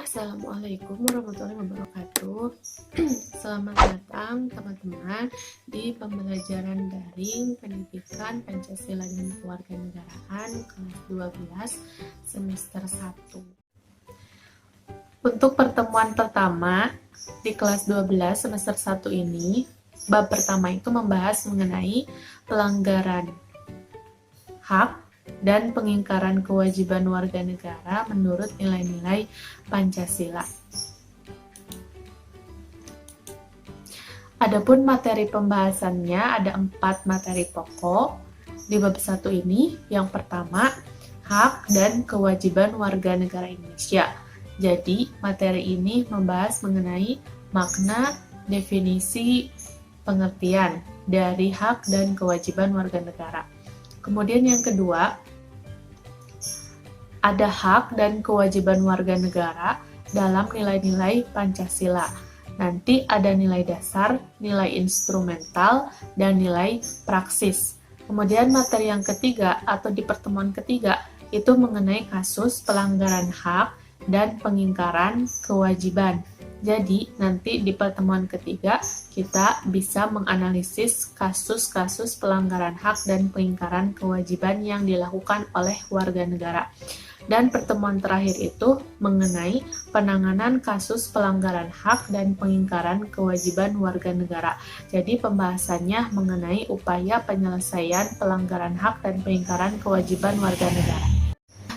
Assalamualaikum warahmatullahi wabarakatuh. Selamat datang teman-teman di pembelajaran daring Pendidikan Pancasila dan Kewarganegaraan kelas 12 semester 1. Untuk pertemuan pertama di kelas 12 semester 1 ini, bab pertama itu membahas mengenai pelanggaran hak dan pengingkaran kewajiban warga negara menurut nilai-nilai Pancasila. Adapun materi pembahasannya ada 4 materi pokok di bab 1 ini. Yang pertama, hak dan kewajiban warga negara Indonesia. Jadi, materi ini membahas mengenai makna, definisi, pengertian dari hak dan kewajiban warga negara. Kemudian yang kedua, ada hak dan kewajiban warga negara dalam nilai-nilai Pancasila. Nanti ada nilai dasar, nilai instrumental, dan nilai praksis. Kemudian materi yang ketiga atau di pertemuan ketiga itu mengenai kasus pelanggaran hak dan pengingkaran kewajiban. Jadi, nanti di pertemuan ketiga, kita bisa menganalisis kasus-kasus pelanggaran hak dan pengingkaran kewajiban yang dilakukan oleh warga negara. Dan pertemuan terakhir itu mengenai penanganan kasus pelanggaran hak dan pengingkaran kewajiban warga negara. Jadi, pembahasannya mengenai upaya penyelesaian pelanggaran hak dan pengingkaran kewajiban warga negara.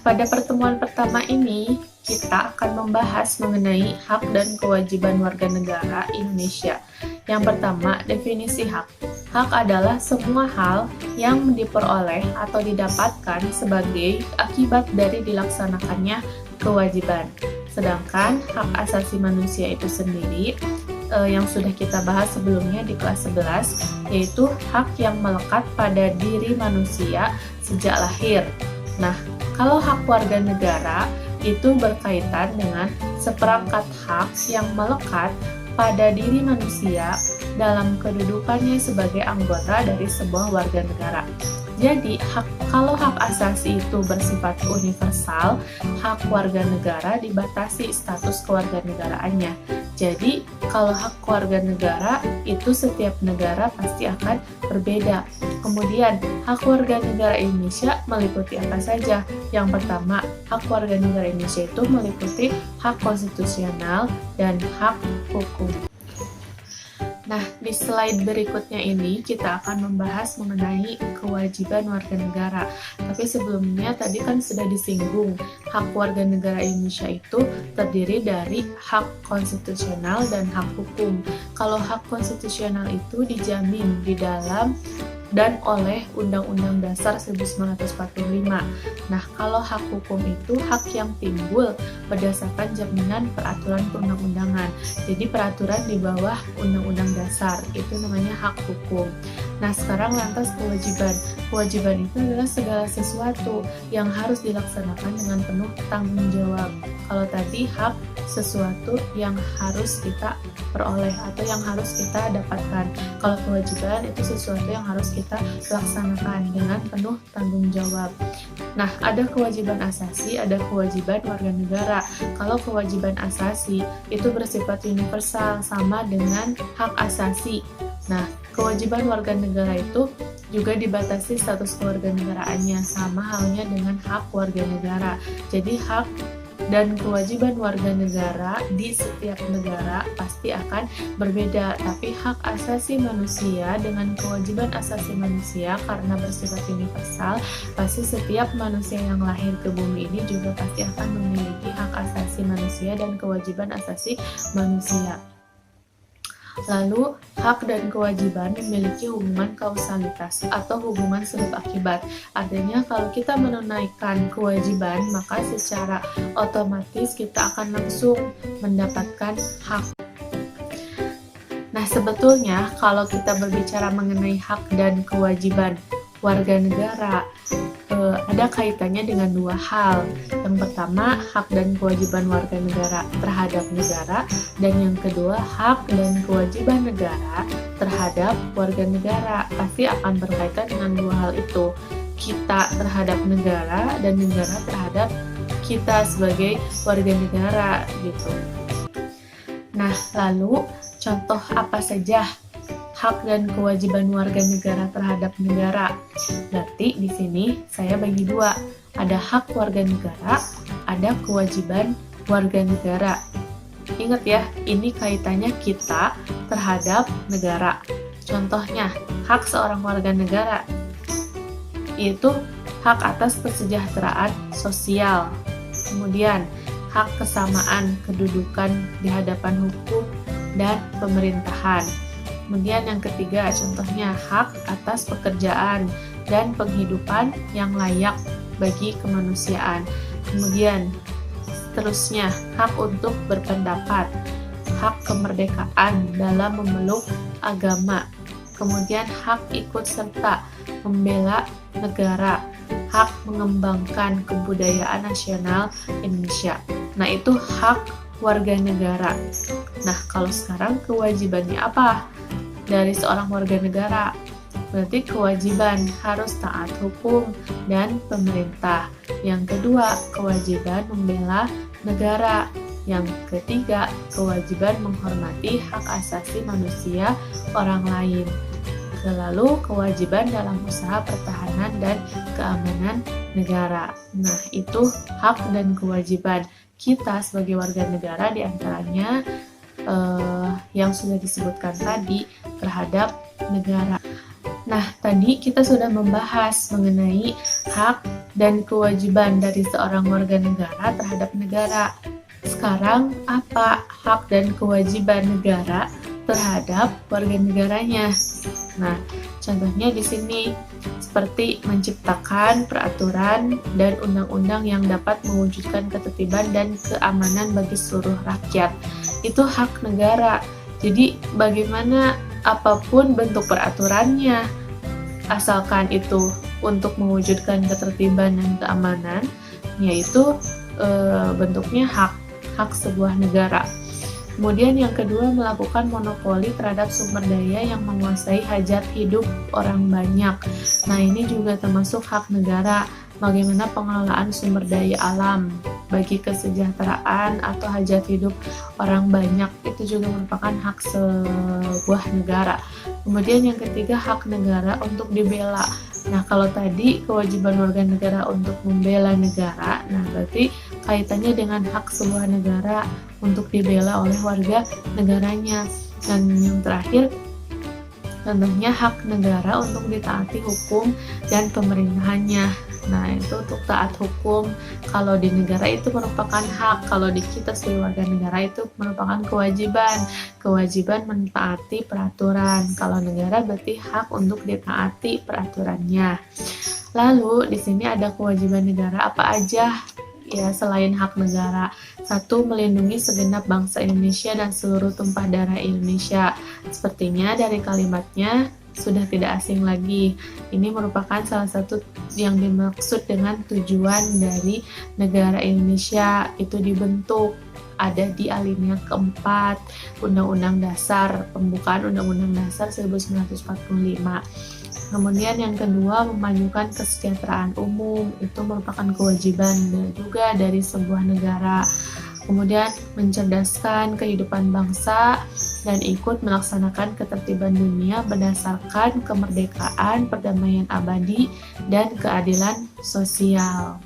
Pada pertemuan pertama ini, kita akan membahas mengenai hak dan kewajiban warga negara Indonesia. Yang pertama, definisi hak. Hak adalah semua hal yang diperoleh atau didapatkan sebagai akibat dari dilaksanakannya kewajiban. Sedangkan hak asasi manusia itu sendiri yang sudah kita bahas sebelumnya di kelas 11, yaitu hak yang melekat pada diri manusia sejak lahir. Nah, kalau hak warga negara itu berkaitan dengan seperangkat hak yang melekat pada diri manusia dalam kedudukannya sebagai anggota dari sebuah warga negara. Jadi, kalau hak asasi itu bersifat universal, hak warga negara dibatasi status kewarganegaraannya. Jadi, kalau hak warga negara itu setiap negara pasti akan berbeda. Kemudian, hak warga negara Indonesia meliputi apa saja? Yang pertama, hak warga negara Indonesia itu meliputi hak konstitusional dan hak hukum. Nah, di slide berikutnya ini kita akan membahas mengenai kewajiban warga negara. Tapi sebelumnya tadi kan sudah disinggung, hak warga negara Indonesia itu terdiri dari hak konstitusional dan hak hukum. Kalau hak konstitusional itu dijamin di dalam dan oleh Undang-Undang Dasar 1945. Nah, kalau hak hukum itu hak yang timbul berdasarkan jaminan peraturan perundang-undangan. Jadi peraturan di bawah Undang-Undang Dasar itu namanya hak hukum. Nah, sekarang lantas kewajiban. Kewajiban itu adalah segala sesuatu yang harus dilaksanakan dengan penuh tanggung jawab. Kalau tadi hak sesuatu yang harus kita peroleh atau yang harus kita dapatkan. Kalau kewajiban itu sesuatu yang harus kita laksanakan dengan penuh tanggung jawab. Nah, ada kewajiban asasi, ada kewajiban warga negara. Kalau kewajiban asasi itu bersifat universal sama dengan hak asasi. Nah, kewajiban warga negara itu juga dibatasi status kewarganegaraannya, sama halnya dengan hak warga negara. Jadi hak dan kewajiban warga negara di setiap negara pasti akan berbeda, tapi hak asasi manusia dengan kewajiban asasi manusia karena bersifat universal, pasti setiap manusia yang lahir ke bumi ini juga pasti akan memiliki hak asasi manusia dan kewajiban asasi manusia. Lalu, hak dan kewajiban memiliki hubungan kausalitas atau hubungan sebab akibat. Artinya, kalau kita menunaikan kewajiban, maka secara otomatis kita akan langsung mendapatkan hak. Nah, sebetulnya kalau kita berbicara mengenai hak dan kewajiban warga negara, ada kaitannya dengan dua hal. Yang pertama, hak dan kewajiban warga negara terhadap negara, dan yang kedua, hak dan kewajiban negara terhadap warga negara. Pasti akan berkaitan dengan dua hal itu. Kita terhadap negara dan negara terhadap kita sebagai warga negara gitu. Nah, lalu contoh apa saja hak dan kewajiban warga negara terhadap negara? Berarti di sini saya bagi dua. Ada hak warga negara, ada kewajiban warga negara. Ingat ya, ini kaitannya kita terhadap negara. Contohnya, hak seorang warga negara yaitu hak atas kesejahteraan sosial. Kemudian, hak kesamaan kedudukan di hadapan hukum dan pemerintahan. Kemudian yang ketiga, contohnya hak atas pekerjaan dan penghidupan yang layak bagi kemanusiaan. Kemudian, seterusnya, hak untuk berpendapat, hak kemerdekaan dalam memeluk agama. Kemudian, hak ikut serta membela negara, hak mengembangkan kebudayaan nasional Indonesia. Nah, itu hak warga negara. Nah, kalau sekarang kewajibannya apa dari seorang warga negara? Berarti kewajiban harus taat hukum dan pemerintah. Yang kedua, kewajiban membela negara. Yang ketiga, kewajiban menghormati hak asasi manusia orang lain. Lalu kewajiban dalam usaha pertahanan dan keamanan negara. Nah, itu hak dan kewajiban kita sebagai warga negara, diantaranya yang sudah disebutkan tadi terhadap negara. Nah, tadi kita sudah membahas mengenai hak dan kewajiban dari seorang warga negara terhadap negara. Sekarang, apa hak dan kewajiban negara terhadap warga negaranya? Nah, contohnya di sini seperti menciptakan peraturan dan undang-undang yang dapat mewujudkan ketertiban dan keamanan bagi seluruh rakyat. Itu hak negara. Jadi, bagaimana apapun bentuk peraturannya, asalkan itu untuk mewujudkan ketertiban dan keamanan, yaitu bentuknya hak sebuah negara. Kemudian yang kedua, melakukan monopoli terhadap sumber daya yang menguasai hajat hidup orang banyak. Nah, ini juga termasuk hak negara. Bagaimana pengelolaan sumber daya alam bagi kesejahteraan atau hajat hidup orang banyak, itu juga merupakan hak sebuah negara. Kemudian yang ketiga, hak negara untuk dibela. Nah, kalau tadi kewajiban warga negara untuk membela negara, nah berarti kaitannya dengan hak sebuah negara untuk dibela oleh warga negaranya. Dan yang terakhir, contohnya hak negara untuk ditaati hukum dan pemerintahannya. Nah, itu untuk taat hukum. Kalau di negara itu merupakan hak, kalau di kita sebagai warga negara itu merupakan kewajiban. Kewajiban mentaati peraturan. Kalau negara berarti hak untuk ditaati peraturannya. Lalu di sini ada kewajiban negara apa aja? Ya, selain hak negara. 1. Melindungi segenap bangsa Indonesia dan seluruh tumpah darah Indonesia. Sepertinya dari kalimatnya sudah tidak asing lagi. Ini merupakan salah satu yang dimaksud dengan tujuan dari negara Indonesia itu dibentuk. Ada di alinea keempat Undang-Undang Dasar, pembukaan Undang-Undang Dasar 1945. Kemudian yang kedua, memajukan kesejahteraan umum, itu merupakan kewajiban juga dari sebuah negara. Kemudian mencerdaskan kehidupan bangsa dan ikut melaksanakan ketertiban dunia berdasarkan kemerdekaan, perdamaian abadi, dan keadilan sosial.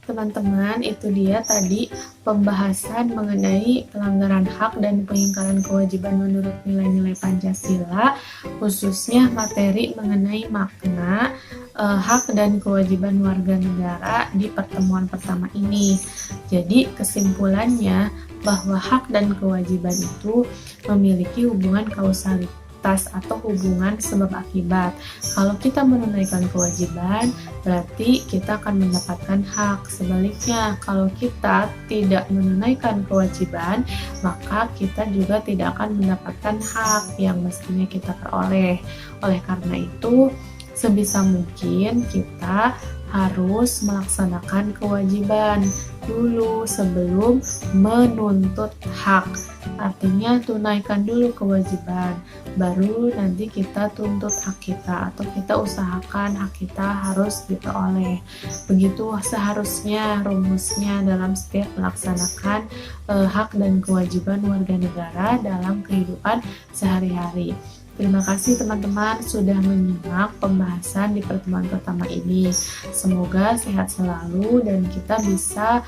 Teman-teman, itu dia tadi pembahasan mengenai pelanggaran hak dan pengingkaran kewajiban menurut nilai-nilai Pancasila, khususnya materi mengenai makna hak dan kewajiban warga negara di pertemuan pertama ini. Jadi, kesimpulannya bahwa hak dan kewajiban itu memiliki hubungan kausalitas atau hubungan sebab akibat. Kalau kita menunaikan kewajiban, berarti kita akan mendapatkan hak. Sebaliknya, kalau kita tidak menunaikan kewajiban, maka kita juga tidak akan mendapatkan hak yang mestinya kita peroleh. Oleh karena itu, sebisa mungkin kita harus melaksanakan kewajiban dulu sebelum menuntut hak. Artinya tunaikan dulu kewajiban, baru nanti kita tuntut hak kita atau kita usahakan hak kita harus diperoleh. Begitu seharusnya rumusnya dalam setiap melaksanakan hak dan kewajiban warga negara dalam kehidupan sehari-hari. Terima kasih teman-teman sudah menyimak pembahasan di pertemuan pertama ini. Semoga sehat selalu dan kita bisa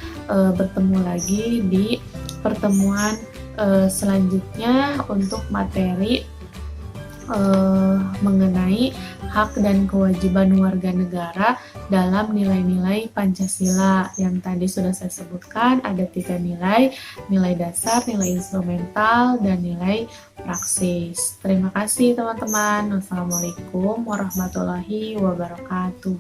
bertemu lagi di pertemuan selanjutnya untuk materi mengenai hak dan kewajiban warga negara dalam nilai-nilai Pancasila. Yang tadi sudah saya sebutkan ada 3 nilai, nilai dasar, nilai instrumental, dan nilai praksis. Terima kasih teman-teman. Wassalamualaikum warahmatullahi wabarakatuh.